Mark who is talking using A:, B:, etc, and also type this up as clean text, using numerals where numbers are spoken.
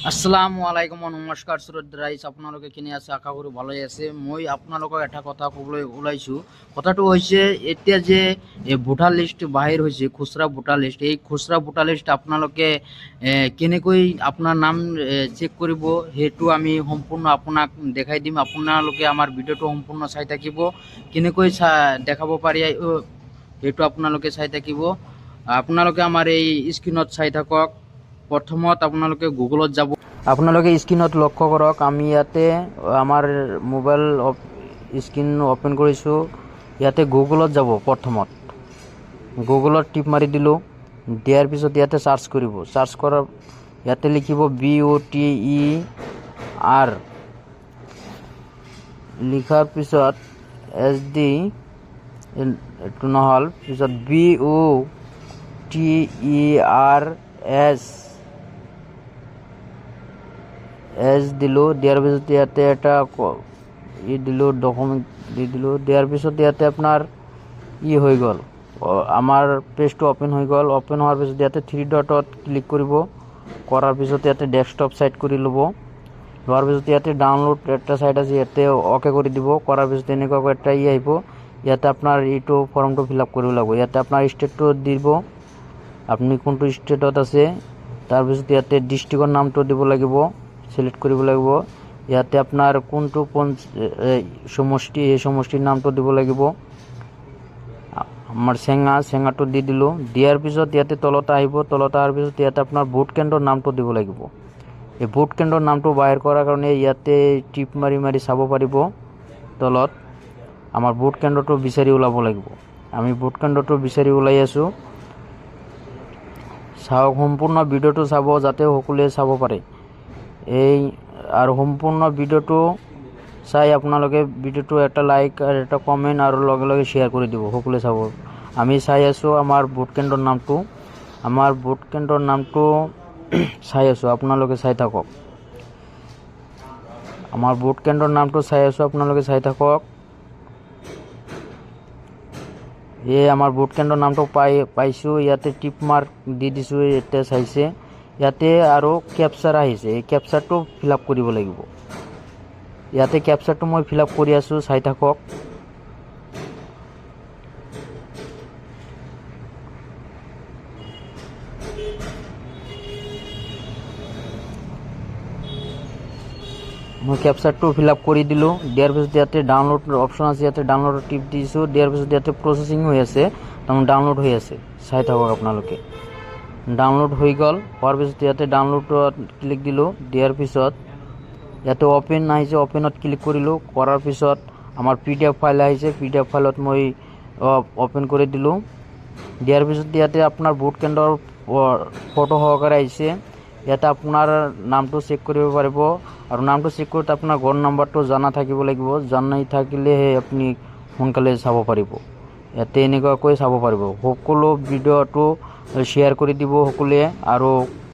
A: আসসালামু আলাইকুম নমস্কাৰ শ্ৰদ্ধা ৰাইজ আপোনালোকে কেনে আছে আশা কৰোঁ ভালেই আছে। মই আপোনালোকক এটা কথা ক'বলৈ ওলাইছোঁ। কথাটো হৈছে এতিয়া যে ভোটাৰ লিষ্ট বাহিৰ হৈছে, খুচৰা ভোটাৰ লিষ্ট, এই খুচৰা ভোটাৰ লিষ্ট আপোনালোকে কেনেকৈ আপোনাৰ নাম চেক কৰিব সেইটো আমি সম্পূৰ্ণ আপোনাক দেখাই দিম। আপোনালোকে আমাৰ ভিডিঅ'টো সম্পূৰ্ণ চাই থাকিব, কেনেকৈ দেখাব পাৰি সেইটো আপোনালোকে চাই থাকিব। আপোনালোকে আমাৰ এই স্ক্ৰীনত চাই থাকক। প্ৰথমত আপোনালোকে গুগলত যাব। আপোনালোকে স্ক্ৰীনত লক্ষ্য কৰক, আমি ইয়াতে আমাৰ মোবাইল স্ক্ৰীন অপেন কৰিছোঁ। ইয়াতে গুগলত যাব। প্ৰথমত গুগলত টিপ মাৰি দিলোঁ। দিয়াৰ পিছত ইয়াতে চাৰ্চ কৰিব। চাৰ্চ কৰাৰ ইয়াতে লিখিব BOTER, লিখাৰ পিছত SD এইটো নহ'ল, পিছত BOTERS দিলোঁ। দিয়াৰ পিছত ইয়াতে এটা দিলোঁ, ডকুমেণ্ট দি দিলোঁ। দিয়াৰ পিছত ইয়াতে আপোনাৰ হৈ গ'ল, আমাৰ পেজটো অ'পেন হৈ গ'ল। অ'পেন হোৱাৰ পিছত ইয়াতে 3 ডটত ক্লিক কৰিব। কৰাৰ পিছত ইয়াতে ডেস্কটপ চাইড কৰি ল'ব। লোৱাৰ পিছত ইয়াতে ডাউনলোড এটা চাইড আছে, ইয়াতে অ'কে কৰি দিব। কৰাৰ পিছত এনেকুৱাকৈ এটা আহিব। ইয়াতে আপোনাৰ এইটো ফৰ্মটো ফিল আপ কৰিব লাগিব। ইয়াতে আপোনাৰ ষ্টেটটো দিব, আপুনি কোনটো ষ্টেটত আছে। তাৰপিছত ইয়াতে ডিষ্ট্ৰিক্টৰ নামটো দিব লাগিব, সিলেক্ট কৰিব লাগিব। ইয়াতে আপোনাৰ কোনটো সমষ্টি, এই সমষ্টিৰ নামটো দিব লাগিব। আমাৰ চেঙাটো দি দিলোঁ। দিয়াৰ পিছত ইয়াতে তলত আহিব। তলত অহাৰ পিছত ইয়াতে আপোনাৰ ভোট কেন্দ্ৰৰ নামটো দিব লাগিব। এই ভোট কেন্দ্ৰৰ নামটো বাহিৰ কৰাৰ কাৰণে ইয়াতে টিপ মাৰি মাৰি চাব পাৰিব। তলত আমাৰ ভোট কেন্দ্ৰটো বিচাৰি ওলাব লাগিব। আমি ভোট কেন্দ্ৰটো বিচাৰি ওলাই আছোঁ। চাওক, সম্পূৰ্ণ ভিডিঅ'টো চাব যাতে সকলোৱে চাব পাৰে। আৰু সম্পূৰ্ণ ভিডিঅ'টো চাই আপোনালোকে ভিডিঅ'টো এটা লাইক আৰু এটা কমেণ্ট আৰু লগে লগে শ্বেয়াৰ কৰি দিব, সকলোৱে চাব। আমি চাই আছোঁ আমাৰ ভোট কেন্দ্ৰৰ নামটো। আমাৰ ভোট কেন্দ্ৰৰ নামটো চাই আছোঁ, আপোনালোকে চাই থাকক। আমাৰ ভোট কেন্দ্ৰৰ নামটো চাই আছোঁ, আপোনালোকে চাই থাকক। আমাৰ ভোট কেন্দ্ৰৰ নামটো পাইছোঁ। ইয়াতে টিপ মাৰ্ক দি দিছোঁ, এতিয়া চাইছে। ইয়াতে আৰু কেপচাৰ আহিছে, এই কেপচাৰটো ফিল আপ কৰিব লাগিব। ইয়াতে কেপচাৰটো মই ফিল আপ কৰি আছোঁ, চাই থাকক। মই কেপচাৰটো ফিল আপ কৰি দিলোঁ। দিয়াৰ পিছত ইয়াতে ডাউনলোড অপশ্যন আছে, ইয়াতে ডাউনলোড টিপ দিছোঁ। দিয়াৰ পিছত ইয়াতে প্ৰচেছিং হৈ আছে, তাৰমানে ডাউনলোড হৈ আছে, চাই থাকক আপোনালোকে। ডাউনলোড হৈ গ'ল। হোৱাৰ পিছত ইয়াতে ডাউনলোডত ক্লিক দিলোঁ। দিয়াৰ পিছত ইয়াতে অ'পেন আহিছে, অ'পেনত ক্লিক কৰিলোঁ। কৰাৰ পিছত আমাৰ PDF ফাইল আহিছে, PDF ফাইলত মই অ'পেন কৰি দিলোঁ। দিয়াৰ পিছত ইয়াতে আপোনাৰ ভোট কেন্দ্ৰৰ ফটো সহকাৰে আহিছে। ইয়াতে আপোনাৰ নামটো চেক কৰিব পাৰিব, আৰু নামটো চেক কৰোঁতে আপোনাৰ ঘৰ নাম্বাৰটো জনা থাকিব লাগিব। জানি থাকিলেহে আপুনি সোনকালে চাব পাৰিব। ইয়াতে এনেকুৱাকৈ চাব পাৰিব। সকলো ভিডিঅ'টো শ্বেয়াৰ কৰি দিব সকলোৱে, আৰু